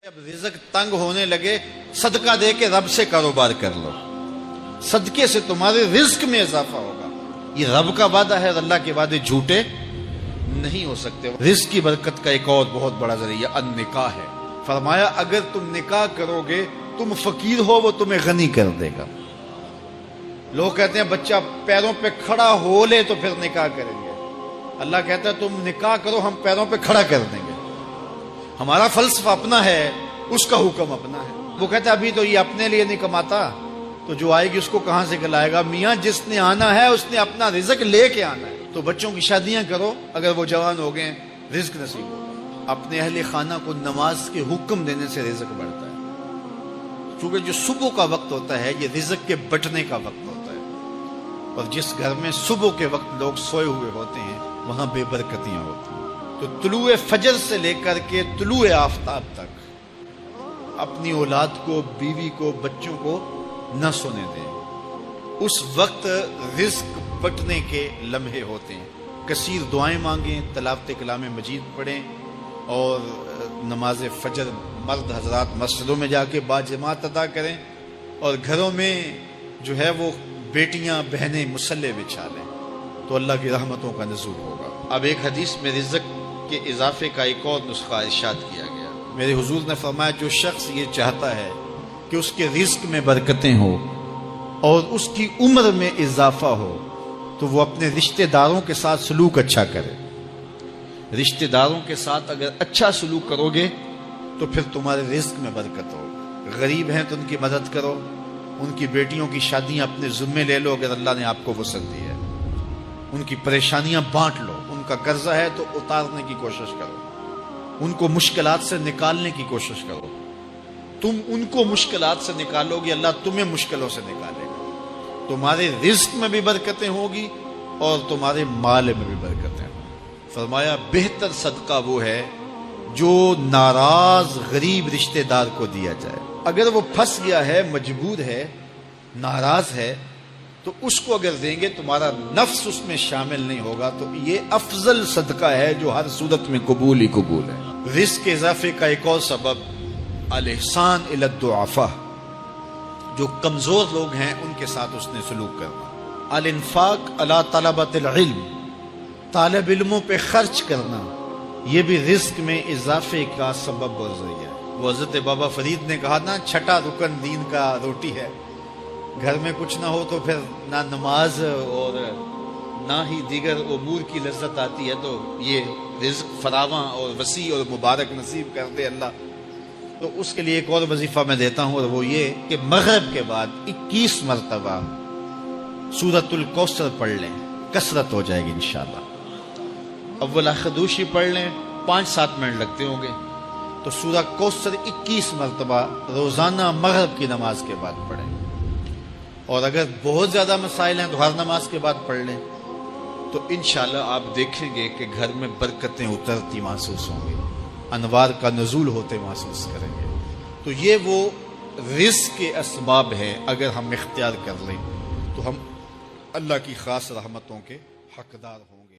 اب رزق تنگ ہونے لگے صدقہ دے کے رب سے کاروبار کر لو، صدقے سے تمہارے رزق میں اضافہ ہوگا۔ یہ رب کا وعدہ ہے اور اللہ کے وعدے جھوٹے نہیں ہو سکتے۔ رزق کی برکت کا ایک اور بہت بڑا ذریعہ النکاح ہے۔ فرمایا اگر تم نکاح کرو گے، تم فقیر ہو وہ تمہیں غنی کر دے گا۔ لوگ کہتے ہیں بچہ پیروں پہ کھڑا ہو لے تو پھر نکاح کریں گے۔ اللہ کہتا ہے تم نکاح کرو، ہم پیروں پہ کھڑا کر دیں گے۔ ہمارا فلسفہ اپنا ہے، اس کا حکم اپنا ہے۔ وہ کہتا ہے ابھی تو یہ اپنے لیے نہیں کماتا، تو جو آئے گی اس کو کہاں سے کھلائے گا؟ میاں جس نے آنا ہے اس نے اپنا رزق لے کے آنا ہے۔ تو بچوں کی شادیاں کرو، اگر وہ جوان ہو گئے رزق نصیب ہوگا۔ اپنے اہل خانہ کو نماز کے حکم دینے سے رزق بڑھتا ہے، کیونکہ جو صبح کا وقت ہوتا ہے یہ رزق کے بٹنے کا وقت ہوتا ہے، اور جس گھر میں صبح کے وقت لوگ سوئے ہوئے ہوتے ہیں وہاں بے برکتیاں ہوتی ہیں۔ تو طلوع فجر سے لے کر کے طلوع آفتاب تک اپنی اولاد کو، بیوی کو، بچوں کو نہ سونے دیں۔ اس وقت رزق بٹنے کے لمحے ہوتے ہیں۔ کثیر دعائیں مانگیں، تلاوت کلام مجید پڑھیں، اور نماز فجر مرد حضرات مسجدوں میں جا کے باجماعت ادا کریں، اور گھروں میں جو ہے وہ بیٹیاں بہنیں مصلے بچھا لیں، تو اللہ کی رحمتوں کا نزول ہوگا۔ اب ایک حدیث میں رزق کے اضافے کا ایک اور نسخہ ارشاد کیا گیا۔ میرے حضور نے فرمایا جو شخص یہ چاہتا ہے کہ اس کے رزق میں برکتیں ہو اور اس کی عمر میں اضافہ ہو تو وہ اپنے رشتہ داروں کے ساتھ سلوک اچھا کرے۔ رشتہ داروں کے ساتھ اگر اچھا سلوک کرو گے تو پھر تمہارے رزق میں برکت ہو۔ غریب ہیں تو ان کی مدد کرو، ان کی بیٹیوں کی شادیاں اپنے ذمے لے لو اگر اللہ نے آپ کو وسعت دی ہے، ان کی پریشانیاں بانٹ لو، ان کا قرضہ ہے تو اتارنے کی کوشش کرو، ان کو مشکلات سے نکالنے کی کوشش کرو۔ تم ان کو مشکلات سے نکالو گے، اللہ تمہیں مشکلوں سے نکالے گا۔ تمہارے رزق میں بھی برکتیں ہوگی اور تمہارے مال میں بھی برکتیں ہوں۔ فرمایا بہتر صدقہ وہ ہے جو ناراض غریب رشتہ دار کو دیا جائے۔ اگر وہ پھنس گیا ہے، مجبور ہے، ناراض ہے، تو اس کو اگر دیں گے تمہارا نفس اس میں شامل نہیں ہوگا، تو یہ افضل صدقہ ہے جو ہر صورت میں قبول ہی قبول ہے۔ رزق کے اضافے کا ایک اور سبب الاحسان الی الضعفاء، جو کمزور لوگ ہیں ان کے ساتھ اس نے سلوک کرنا۔ الانفاق علی طلبۃ العلم، طالب علموں پہ خرچ کرنا، یہ بھی رزق میں اضافے کا سبب اور ذریعہ ہے۔ وہ حضرت بابا فرید نے کہا نا، چھٹا رکن دین کا روٹی ہے۔ گھر میں کچھ نہ ہو تو پھر نہ نماز اور نہ ہی دیگر امور کی لذت آتی ہے، تو یہ رزق فراواں اور وسیع اور مبارک نصیب کر دے اللہ۔ تو اس کے لیے ایک اور وظیفہ میں دیتا ہوں، اور وہ یہ کہ مغرب کے بعد 21 مرتبہ سورۃ الکوثر پڑھ لیں، کثرت ہو جائے گی انشاءاللہ۔ اول خدوشی پڑھ لیں، 5-7 منٹ لگتے ہوں گے، تو سورہ کوثر 21 مرتبہ روزانہ مغرب کی نماز کے بعد پڑھیں۔ اور اگر بہت زیادہ مسائل ہیں تو ہر نماز کے بعد پڑھ لیں، تو انشاءاللہ آپ دیکھیں گے کہ گھر میں برکتیں اترتی محسوس ہوں گی، انوار کا نزول ہوتے محسوس کریں گے۔ تو یہ وہ رزق کے اسباب ہیں، اگر ہم اختیار کر لیں تو ہم اللہ کی خاص رحمتوں کے حقدار ہوں۔